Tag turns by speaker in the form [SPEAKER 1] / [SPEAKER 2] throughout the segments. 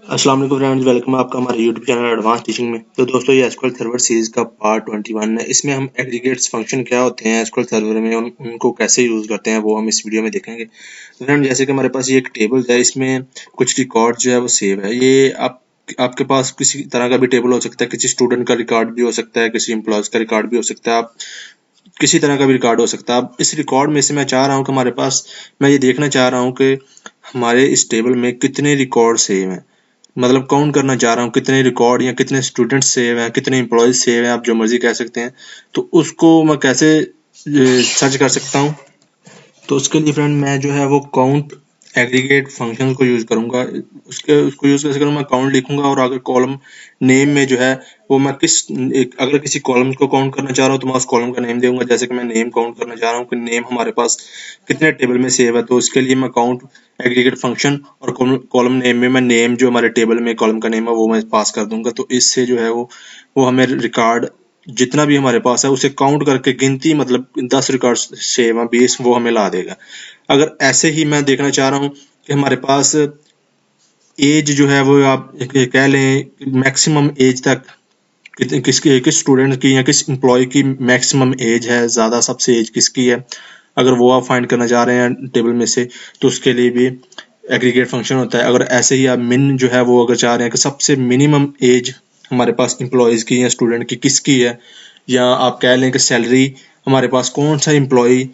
[SPEAKER 1] अस्सलाम वालेकुम friends, welcome है आपका हमारे यूट्यूब चैनल एडवांस टीचिंग में। तो दोस्तों, ये एसक्यूएल सर्वर सीरीज का पार्ट 21 है। इसमें हम एग्रीगेट्स फंक्शन क्या होते हैं एसक्यूएल सर्वर में, उनको कैसे यूज करते हैं वो हम इस वीडियो में देखेंगे। तो फ्रेंड, जैसे कि हमारे पास ये एक टेबल है, इसमें कुछ रिकॉर्ड जो है वो सेव है। ये आपके पास किसी तरह का भी टेबल हो सकता है, किसी स्टूडेंट का रिकॉर्ड भी हो सकता है, किसी एम्प्लॉयज का रिकॉर्ड भी हो सकता है, आप किसी तरह का भी रिकॉर्ड हो सकता है। अब इस रिकॉर्ड में से मैं चाह रहा हूँ कि हमारे पास, मैं ये देखना चाह रहा हूँ कि हमारे इस टेबल में कितने रिकॉर्ड सेव हैं। मतलब काउंट करना चाह रहा हूँ कितने रिकॉर्ड या कितने स्टूडेंट्स सेव हैं, कितने एम्प्लॉयज सेव हैं, आप जो मर्जी कह सकते हैं। तो उसको मैं कैसे सर्च कर सकता हूँ? तो उसके लिए फ्रेंड, मैं जो है वो काउंट एग्रीगेट फंक्शन को यूज करूंगा। उसको यूज कैसे करूँगा? मैं काउंट लिखूंगा और अगर कॉलम नेम में जो है वो मैं अगर किसी कॉलम को काउंट करना चाह रहा हूँ तो मैं उस कॉलम का नेम दूंगा। जैसे कि मैं नेम काउंट करना चाह रहा हूँ कि नेम हमारे पास कितने टेबल में सेव है, तो उसके लिए मैं काउंट एग्रीगेट फंक्शन और कॉलम नेम में मैं नेम जो हमारे टेबल में कॉलम का नेम है वो मैं पास कर दूंगा। तो इससे जो है वो हमें रिकॉर्ड जितना भी हमारे पास है उसे काउंट करके गिनती, मतलब 10 रिकॉर्ड सेव है, 20 वो हमें ला देगा। अगर ऐसे ही मैं देखना चाह रहा हूँ कि हमारे पास एज जो है वो आप कह लें मैक्सिमम एज तक किस स्टूडेंट की या किस एम्प्लॉय की मैक्सिमम एज है, ज़्यादा सबसे एज किसकी है, अगर वो आप फाइंड करना चाह रहे हैं टेबल में से, तो उसके लिए भी एग्रीगेट फंक्शन होता है। अगर ऐसे ही आप मिन जो है वो अगर चाह रहे हैं कि सबसे मिनिमम एज हमारे पास एम्प्लॉयज़ की या स्टूडेंट की किसकी है, या आप कह लें कि सैलरी हमारे पास कौन सा एम्प्लॉय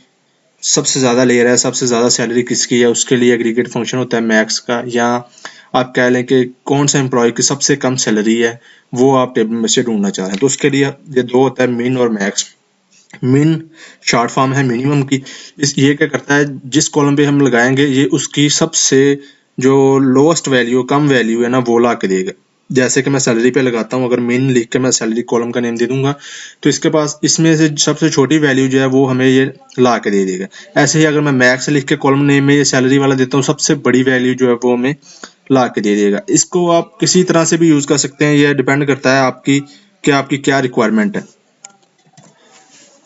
[SPEAKER 1] सबसे ज़्यादा ले रहा है, सबसे ज़्यादा सैलरी किसकी है, उसके लिए एग्रीगेट फंक्शन होता है मैक्स का। या आप कह लें कि कौन सा एम्प्लॉय की सबसे कम सैलरी है, वो आप टेबल में से ढूंढना चाह रहे हैं। तो उसके लिए ये दो होता है, मिन और मैक्स। मिन शॉर्ट फॉर्म है मिनिमम की। ये क्या करता है, जिस कॉलम पे हम लगाएंगे ये उसकी सबसे जो लोएस्ट वैल्यू, कम वैल्यू है ना, वो ला के देगा। जैसे कि मैं सैलरी पे लगाता हूँ, अगर मिन लिख के मैं सैलरी कॉलम का नेम दे दूंगा तो इसके पास इसमें से सबसे छोटी वैल्यू जो है वो हमें ये ला के दे देगा। ऐसे ही अगर मैं मैक्स लिख के कॉलम नेम में ये सैलरी वाला देता हूँ, सबसे बड़ी वैल्यू जो है वो हमें ला के दे देगा। इसको आप किसी तरह से भी यूज कर सकते हैं, यह डिपेंड करता है आपकी कि आपकी क्या रिक्वायरमेंट है।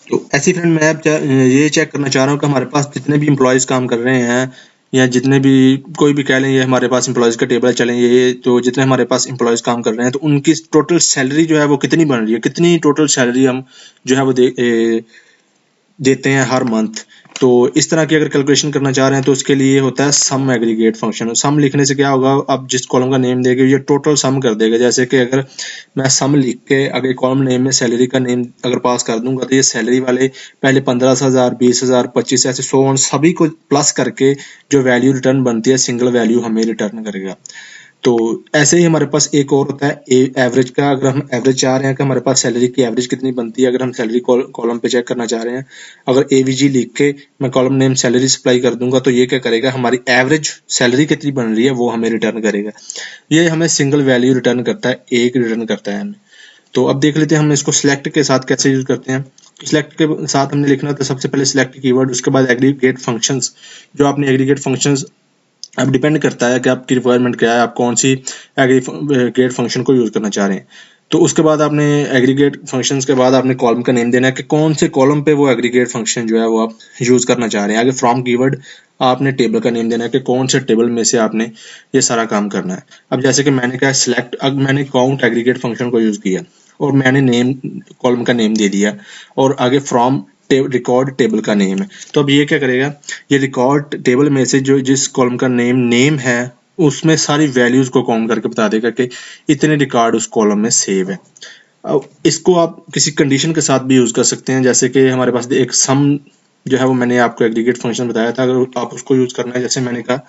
[SPEAKER 1] तो ऐसे फ्रेंड, मैं अब ये चेक करना चाह रहा हूँ कि हमारे पास जितने भी एम्प्लॉयज़ काम कर रहे हैं, या जितने भी कोई भी कह लें, ये हमारे पास एम्प्लॉयज़ का टेबल चलें, ये तो जितने हमारे पास एम्प्लॉयज़ काम कर रहे हैं तो उनकी टोटल सैलरी जो है वो कितनी बन रही है, कितनी टोटल सैलरी हम जो है वो देते हैं हर मंथ। तो इस तरह की अगर कैलकुलेशन करना चाह रहे हैं तो उसके लिए होता है सम एग्रीगेट फंक्शन। सम लिखने से क्या होगा, आप जिस कॉलम का नेम देंगे ये टोटल सम कर देगा। जैसे कि अगर मैं सम लिख के अगर कॉलम नेम में सैलरी का नेम अगर पास कर दूंगा तो ये सैलरी वाले पहले 15,000, 20,000, 25, ऐसे 100 सभी को प्लस करके जो वैल्यू रिटर्न बनती है, सिंगल वैल्यू हमें रिटर्न करेगा। तो ऐसे ही हमारे पास एक और होता है एवरेज का। अगर हम एवरेज चाह रहे हैं कि हमारे पास सैलरी की एवरेज कितनी बनती है, अगर हम सैलरी कॉलम पे चेक करना चाह रहे हैं, अगर एवीजी लिख के मैं कॉलम नेम सैलरी सप्लाई कर दूंगा तो ये क्या करेगा, हमारी एवरेज सैलरी कितनी बन रही है वो हमें रिटर्न करेगा। ये हमें सिंगल वैल्यू रिटर्न करता है, एक रिटर्न करता है हमें। तो अब देख लेते हैं हम इसको सिलेक्ट के साथ कैसे यूज करते हैं। तो सिलेक्ट के साथ हमने लिखना था सबसे पहले सिलेक्ट कीवर्ड, उसके बाद एग्रीगेट फंक्शंस। जो आपने एग्रीगेट फंक्शंस, अब डिपेंड करता है कि आपकी रिक्वायरमेंट क्या है, आप कौन सी एग्रीगेट फंक्शन को यूज करना चाह रहे हैं। तो उसके बाद आपने एग्रीगेट फंक्शंस के बाद आपने कॉलम का नेम देना है कि कौन से कॉलम पे वो एग्रीगेट फंक्शन जो है वो आप यूज करना चाह रहे हैं। आगे फ्रॉम कीवर्ड आपने टेबल का नेम देना है कि कौन से टेबल में से आपने ये सारा काम करना है। अब जैसे कि मैंने कहा सिलेक्ट, अब मैंने काउंट एग्रीगेट फंक्शन को यूज किया और मैंने नेम कॉलम का नेम दे दिया, और आगे फ्रॉम रिकॉर्ड टेबल का नेम है। तो अब ये क्या करेगा, ये रिकॉर्ड टेबल में से जो जिस कॉलम का नेम है उसमें सारी वैल्यूज को काउंट करके बता देगा कि इतने रिकॉर्ड उस कॉलम में सेव है। अब इसको आप किसी कंडीशन के साथ भी यूज कर सकते हैं। जैसे कि हमारे पास एक सम जो है वो मैंने आपको एग्रीगेट फंक्शन बताया था, अगर आप उसको यूज करना है, जैसे मैंने कहा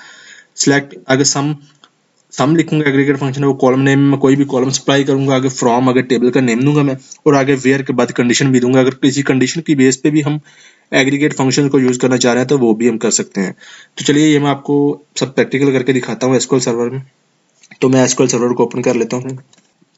[SPEAKER 1] सिलेक्ट, आगे सम लिखूंगा एग्रीगेट फंक्शन है, वो कॉलम नेम में कोई भी कॉलम सप्लाई करूंगा, आगे फ्रॉम, आगे टेबल का नेम दूंगा मैं, और आगे वेयर के बाद कंडीशन भी दूंगा। अगर किसी कंडीशन की बेस पे भी हम एग्रीगेट फंक्शन को यूज करना चाह रहे हैं तो वो भी हम कर सकते हैं। तो चलिए ये मैं आपको सब प्रैक्टिकल करके दिखाता हूँ एसक्यूएल सर्वर में। तो मैं एसक्यूएल सर्वर को ओपन कर लेता हूँ।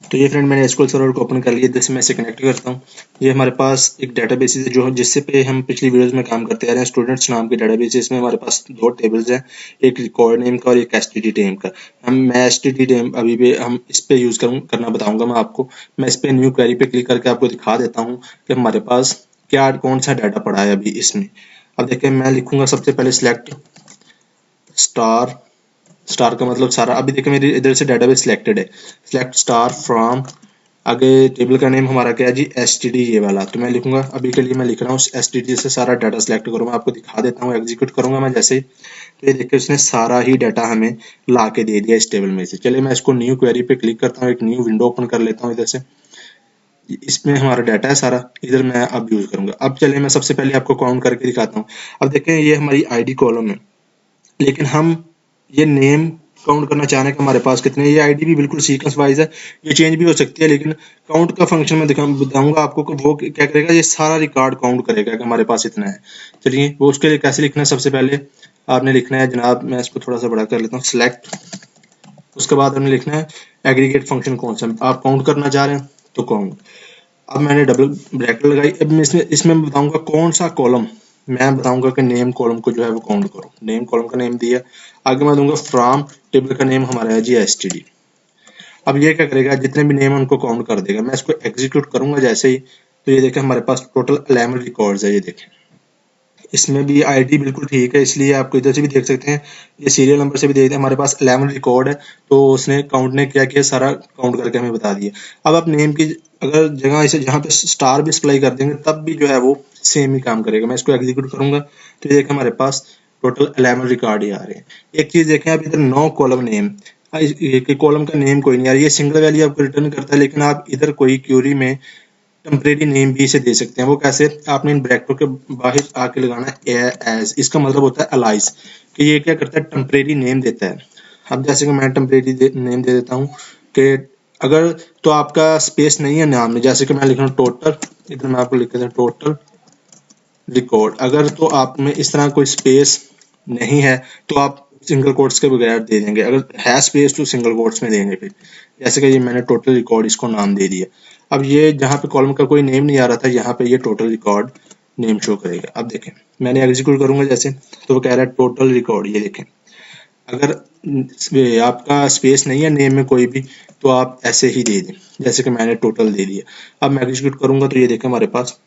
[SPEAKER 1] तो ये फ्रेंड, मैंने एसक्यूएल सर्वर को ओपन कर लिया, जैसे मैं इसे कनेक्ट करता हूँ। ये हमारे पास एक डेटाबेस है जो जिससे पे हम पिछली वीडियोस में काम करते आ रहे हैं, स्टूडेंट्स नाम के डेटाबेस है। इसमें हमारे पास दो टेबल्स हैं, एक रिकॉर्ड नेम का और एक एसटीडी नेम का। मैं एसटीडी नेम अभी भी हम इस पे यूज करना बताऊंगा मैं आपको। मैं इस पे न्यू क्वेरी पे क्लिक करके आपको दिखा देता हूँ कि हमारे पास क्या कौन सा डाटा पड़ा है अभी इसमें। अब देखिए, मैं लिखूंगा सबसे पहले सिलेक्ट स्टार स्टार का मतलब सारा। अभी देखिए मेरी इधर से डाटाबेस सिलेक्टेड है, सिलेक्ट स्टार फ्रॉम, आगे टेबल का नेम हमारा क्या है जी, एसटीडी ये वाला। तो मैं लिखूंगा, अभी के लिए मैं लिख रहा हूँ एसटीडी से सारा डाटा सिलेक्ट करूँ। मैं आपको दिखा देता हूँ, एग्जीक्यूट करूंगा मैं जैसे ही, तो ये देखिए उसने सारा ही डाटा हमें ला के दे दिया इस टेबल में से। चलिए मैं इसको न्यू क्वेरी पे क्लिक करता हूँ, एक न्यू विंडो ओपन कर लेता हूँ इधर से। इसमें हमारा डाटा है सारा, इधर मैं अब यूज करूंगा। अब चलिए मैं सबसे पहले आपको काउंट करके दिखाता हूँ। अब देखें ये हमारी आईडी कॉलम है, लेकिन हम ये नेम काउंट करना चाह रहे हैं कि हमारे पास कितने। ये आईडी भी बिल्कुल सीक्वेंस वाइज है, ये चेंज भी हो सकती है, लेकिन काउंट का फंक्शन मैं बताऊंगा आपको कि वो क्या करेगा, ये सारा रिकॉर्ड काउंट करेगा कि हमारे पास इतना है। चलिए वो उसके लिए कैसे लिखना है, सबसे पहले आपने लिखना है जनाब, मैं इसको थोड़ा सा बड़ा कर लेता हूँ, सिलेक्ट। उसके बाद हमने लिखना है एग्रीगेट फंक्शन कौन सा आप काउंट करना चाह रहे हैं, तो काउंट। अब मैंने डबल ब्रैकेट लगाई। अब मैं इसमें बताऊंगा कौन सा कॉलम, मैं बताऊंगा कि नेम कॉलम को जो है वो काउंट करो। नेम कॉलम का नेम दिया, आगे मैं दूंगा फ्रॉम, टेबल का नेम हमारा है जी एसटीडी। अब ये क्या करेगा, जितने भी नेम है उनको काउंट कर देगा। मैं इसको एग्जीक्यूट करूंगा जैसे ही, तो ये देखें हमारे पास टोटल 11 रिकॉर्ड्स है। ये देखें इसमें भी आईडी बिल्कुल ठीक है, इसलिए आपको इधर से भी देख सकते हैं, ये सीरियल नंबर से भी देखते हैं, हमारे पास 11 रिकॉर्ड है। तो उसने काउंट ने क्या किया, सारा काउंट करके हमें बता दिया। अब आप नेम की अगर जगह इसे जहाँ पे स्टार भी अप्लाई कर देंगे तब भी जो है वो सेम ही काम करेगा। मैं इसको एग्जीक्यूट करूंगा तो ये देखें हमारे पास टोटल 11 रिकॉर्ड ही आ रहे हैं। एक चीज देखें, आप इधर 9 कॉलम नेम, कॉलम का नेम कोई नहीं आ रहा, ये सिंगल वैल्यू आपको रिटर्न करता है, लेकिन आप इधर कोई क्यूरी में टेम्परेरी नेम भी इसे दे सकते हैं। वो कैसे, आपने इन ब्रैकेटों के बाहर आके लगाना है एज, इसका मतलब होता है अलाइज, कि ये क्या करता है, टेम्परेरी नेम देता है। अब जैसे कि मैं टेम्परेरी नेम दे देता हूँ कि अगर तो आपका स्पेस नहीं है नाम में, जैसे कि मैं लिख रहा हूँ टोटल, इधर मैं आपको लिख देता हूँ टोटल रिकॉर्ड। अगर तो आप में इस तरह कोई स्पेस नहीं है तो आप सिंगल कोट्स के बगैर दे देंगे, अगर है स्पेस तो सिंगल कोट्स में देंगे। फिर जैसे कि ये मैंने टोटल रिकॉर्ड इसको नाम दे दिया। अब ये जहाँ पे कॉलम का कोई नेम नहीं आ रहा था, यहाँ पे ये टोटल रिकॉर्ड नेम शो करेगा। अब देखें मैंने एग्जीक्यूट करूंगा जैसे, तो वो कह रहा है टोटल रिकॉर्ड। ये देखें अगर आपका स्पेस नहीं है नेम में कोई भी, तो आप ऐसे ही दे दें जैसे कि मैंने टोटल दे दिया। अब मैं एग्जीक्यूट करूंगा तो ये देखें हमारे पास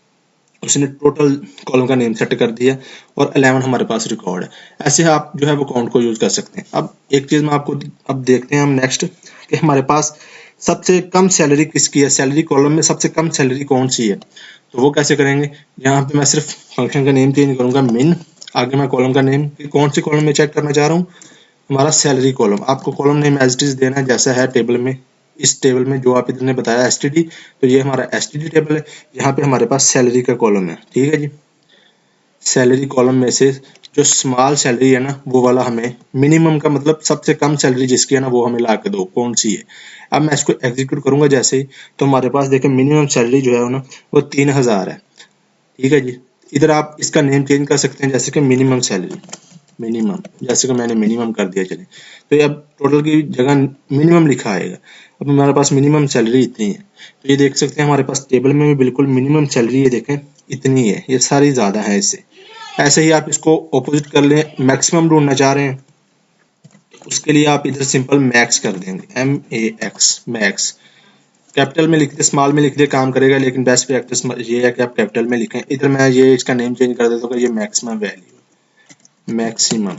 [SPEAKER 1] उसने टोटल कॉलम का नेम सेट कर दिया और 11 हमारे पास रिकॉर्ड है। ऐसे आप जो है वो काउंट को यूज कर सकते हैं। अब एक चीज मैं आपको, अब देखते हैं हम नेक्स्ट कि हमारे पास सबसे कम सैलरी किसकी है, सैलरी कॉलम में सबसे कम सैलरी कौन सी है। तो वो कैसे करेंगे, यहाँ पे मैं सिर्फ फंक्शन का नेम चेंज करूंगा मिन, आगे मैं कॉलम का नेम, कौन सी कॉलम में चेक करना चाह रहा हूँ, हमारा सैलरी कॉलम। आपको column name as it is देना है जैसा है टेबल में, इस टेबल में जो आप इधर ने बताया एसटीडी, तो ये हमारा एसटीडी टेबल है। यहाँ पे हमारे पास सैलरी का कॉलम है, ठीक है जी। सैलरी कॉलम में से जो स्मॉल सैलरी है ना वो वाला हमें, मिनिमम का मतलब सबसे कम सैलरी जिसकी है ना वो हमें ला के दो, कौन सी है। अब मैं इसको एग्जीक्यूट करूंगा जैसे ही, तो हमारे पास देखें मिनिमम सैलरी जो है ना वो 3000 है, ठीक है जी। इधर आप इसका नेम चेंज कर सकते हैं जैसे कि मिनिमम सैलरी, मिनिमम, जैसे कि मैंने मिनिमम कर दिया। चले तो ये अब टोटल की जगह मिनिमम लिखा आएगा। अब हमारे पास मिनिमम सैलरी इतनी है, तो ये देख सकते हैं हमारे पास टेबल में भी बिल्कुल मिनिमम सैलरी ये देखें इतनी है, ये सारी ज़्यादा है इससे। ऐसे ही आप इसको ऑपोजिट कर लें, मैक्सिमम ढूंढना चाह रहे हैं उसके लिए आप इधर सिंपल मैक्स कर देंगे, MAX मैक्स। कैपिटल में लिख दे, स्मॉल में लिख दे, काम करेगा, लेकिन बेस्ट प्रैक्टिस ये है कि आप कैपिटल में लिखें। इधर मैं ये इसका नेम चेंज कर देता हूँ, ये मैक्सिमम वैल्यू, मैक्सिमम,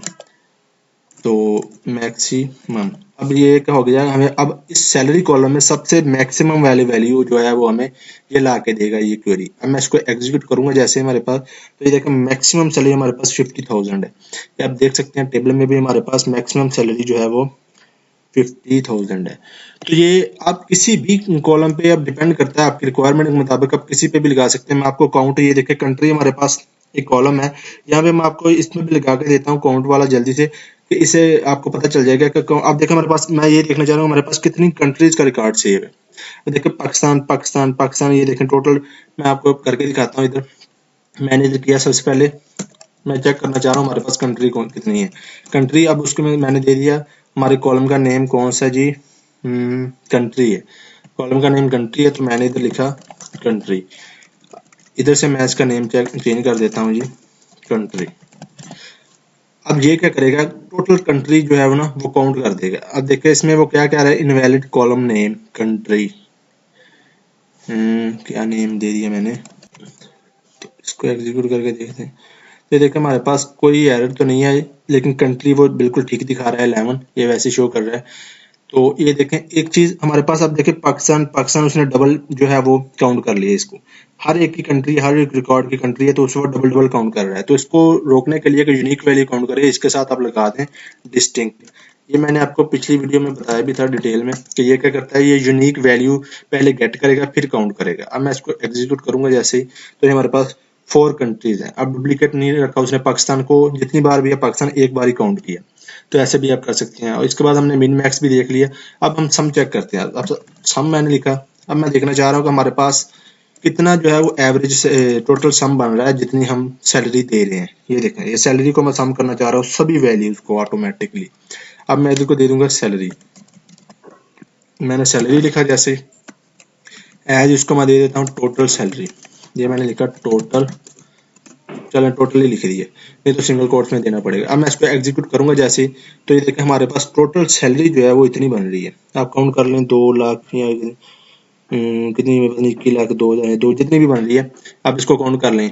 [SPEAKER 1] तो मैक्सिमम। अब ये क्या हो गया, हमें अब इस सैलरी कॉलम में सबसे मैक्सिमम वाली वैल्यू जो है वो हमें ये ला के देगा ये क्वेरी। अब मैं इसको एग्जीक्यूट करूंगा जैसे हमारे पास, तो ये देखो मैक्सिमम सैलरी हमारे पास 50,000 है। ये आप देख सकते हैं टेबल में भी हमारे पास मैक्सिमम सैलरी जो है वो 50,000 है। तो ये आप किसी भी कॉलम पे अब डिपेंड करता है, आपकी रिक्वायरमेंट के मुताबिक आप किसी पे भी लगा सकते हैं। मैं आपको काउंट, ये देखें कंट्री हमारे पास एक कॉलम है, यहाँ पे मैं आपको इसमें भी लगा के देता हूँ काउंट वाला जल्दी से, कि इसे आपको पता चल जाएगा कि आप देखें हमारे पास, मैं ये देखना चाह रहा हूँ हमारे पास कितनी कंट्रीज का रिकॉर्ड सेव है। तो देखें पाकिस्तान पाकिस्तान पाकिस्तान, ये देखें टोटल मैं आपको करके दिखाता हूँ। इधर मैंने इधर किया, सबसे पहले मैं चेक करना चाह रहा हूँ हमारे पास कंट्री कौन कितनी है। कंट्री अब उसको मैंने दे दिया, हमारे कॉलम का नेम कौन सा जी, कंट्री है, कॉलम का नेम कंट्री है, तो मैंने इधर लिखा कंट्री। इधर से मैं इसका नेम चेंज कर देता हूँ जी, कंट्री। अब ये क्या करेगा, टोटल कंट्री जो है वो ना वो काउंट कर देगा। अब देखिए इसमें वो क्या कह रहा है, इनवैलिड कॉलम नेम कंट्री, क्या नेम दे दिया मैंने, तो इसको एग्जीक्यूट करके देखते हैं। ये देखें हमारे पास कोई एरर तो नहीं है, लेकिन कंट्री वो बिल्कुल ठीक दिखा रहा है 11, ये वैसे शो कर रहा है। तो ये देखें एक चीज हमारे पास, अब देखें पाकिस्तान उसने डबल जो है वो काउंट कर लिया इसको। हर एक की कंट्री, हर एक रिकॉर्ड की कंट्री है, तो उसको डबल डबल काउंट कर रहा है। तो इसको रोकने के लिए कि यूनिक वैल्यू काउंट करे, इसके साथ आप लगा दें डिस्टिंक्ट। ये मैंने आपको पिछली वीडियो में बताया भी था डिटेल में कि ये क्या करता है, ये यूनिक वैल्यू पहले गेट करेगा फिर काउंट करेगा। अब मैं इसको एग्जीक्यूट करूंगा जैसे ही, तो ये हमारे पास 4 कंट्रीज हैं। अब डुप्लीकेट नहीं रखा उसने, पाकिस्तान को जितनी बार भी है पाकिस्तान एक बार ही काउंट किया। तो ऐसे भी आप कर सकते हैं। और इसके बाद हमने मिन मैक्स भी देख लिया। अब हम सम चेक करते हैं। अब सम मैंने लिखा, अब मैं देखना चाह रहा हूँ कि हमारे पास कितना जो है वो एवरेज टोटल सम बन रहा है जितनी हम सैलरी दे रहे हैं। ये देखें, ये सैलरी को मैं सम करना चाह रहा हूँ सभी वैल्यूज को ऑटोमेटिकली। अब मैं इधर को दे दूंगा सैलरी। मैंने सैलरी लिखा, जैसे एज इसको मैं दे देता हूँ टोटल सैलरी। ये मैंने लिखा टोटल, चलो टोटली लिख दिए, नहीं तो सिंगल कोट्स में देना पड़ेगा। अब मैं इसको एग्जीक्यूट करूंगा जैसे, तो ये देखें हमारे पास टोटल सैलरी जो है वो इतनी बन रही है। आप काउंट कर लें, 2 लाख या कितनी, 21 लाख, 2000, दो जितनी भी बन रही है, आप इसको काउंट कर लें।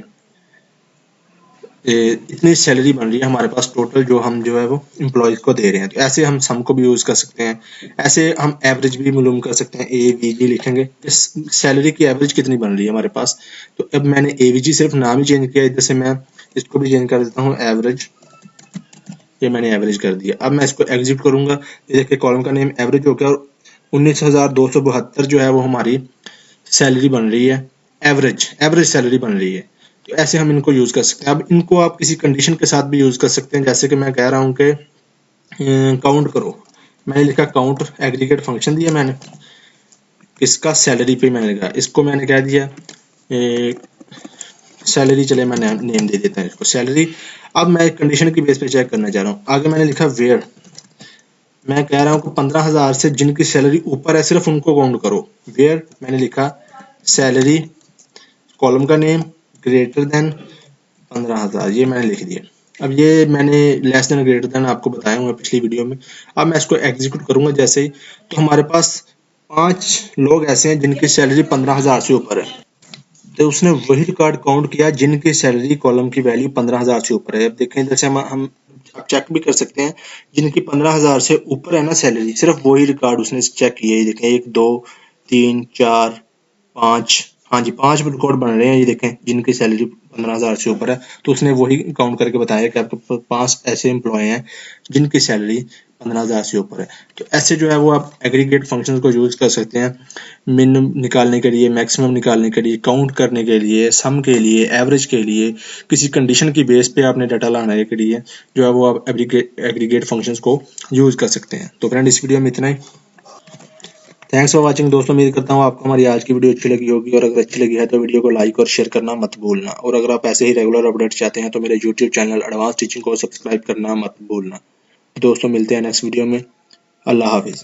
[SPEAKER 1] इतनी सैलरी बन रही है हमारे पास टोटल, जो हम जो है वो एम्प्लॉयज को दे रहे हैं। तो ऐसे हम सम को भी यूज कर सकते हैं। ऐसे हम एवरेज भी मालूम कर सकते हैं। एवीजी लिखेंगे, इस सैलरी की एवरेज कितनी बन रही है हमारे पास। तो अब मैंने एवीजी सिर्फ नाम ही चेंज किया, इधर से मैं इसको भी चेंज कर देता हूँ एवरेज। ये मैंने एवरेज कर दिया। अब मैं इसको एग्जिट करूंगा, देखिए कॉलम का नेम एवरेज हो गया, और 19,272 जो है वो हमारी सैलरी बन रही है। एवरेज सैलरी बन रही है। तो ऐसे हम इनको यूज कर सकते हैं। अब इनको आप किसी कंडीशन के साथ भी यूज कर सकते हैं, जैसे कि मैं कह रहा हूं कि काउंट करो। मैंने लिखा काउंट, एग्रीगेट फंक्शन दिया मैंने, इसका सैलरी पे मैंने लिखा, इसको मैंने कह दिया सैलरी। चले मैं नेम दे देता हूँ इसको सैलरी। अब मैं कंडीशन की बेस पे चेक करना चाह रहा हूँ। आगे मैंने लिखा वेयर, मैं कह रहा हूँ कि 15,000 से जिनकी सैलरी ऊपर है सिर्फ उनको काउंट करो। वेयर मैंने लिखा सैलरी, कॉलम का नेम ग्रेटर देन 15,000, ये मैंने लिख दिया। अब ये मैंने लेस देन ग्रेटर देन आपको बताया हुआ पिछली वीडियो में। अब मैं इसको एग्जीक्यूट करूंगा जैसे ही, तो हमारे पास 5 लोग ऐसे हैं जिनकी सैलरी 15,000 से ऊपर है। तो उसने वही रिकॉर्ड काउंट किया जिनकी सैलरी कॉलम की वैल्यू 15,000 से ऊपर है। अब देखें, जैसे हम आप चेक भी कर सकते हैं, जिनकी 15,000 से ऊपर है ना सैलरी, सिर्फ वही रिकॉर्ड उसने चेक किए। देखें 1 2 3 4 5, हाँ जी 5 रिकॉर्ड बन रहे हैं। ये देखें जिनकी सैलरी 15,000 से ऊपर है, तो उसने वही काउंट करके बताया कि आपके 5 ऐसे एम्प्लॉय हैं जिनकी सैलरी 15,000 से ऊपर है। तो ऐसे जो है वो आप एग्रीगेट फंक्शंस को यूज कर सकते हैं, मिन निकालने के लिए, मैक्सिमम निकालने के लिए, काउंट करने के लिए, सम के लिए, एवरेज के लिए, किसी कंडीशन की बेस पे आपने डाटा लाने के लिए जो है वो आप एग्रीगेट फंक्शंस को यूज कर सकते हैं। तो फ्रेंड इस वीडियो में इतना ही। थैंक्स फॉर वाचिंग दोस्तों, उम्मीद करता हूँ आपको हमारी आज की वीडियो अच्छी लगी होगी, और अगर अच्छी लगी है तो वीडियो को लाइक और शेयर करना मत भूलना। और अगर आप ऐसे ही रेगुलर अपडेट चाहते हैं तो मेरे यूट्यूब चैनल एडवांस टीचिंग को सब्सक्राइब करना मत भूलना। दोस्तों मिलते हैं नेक्स्ट वीडियो में। अल्लाह हाफिज।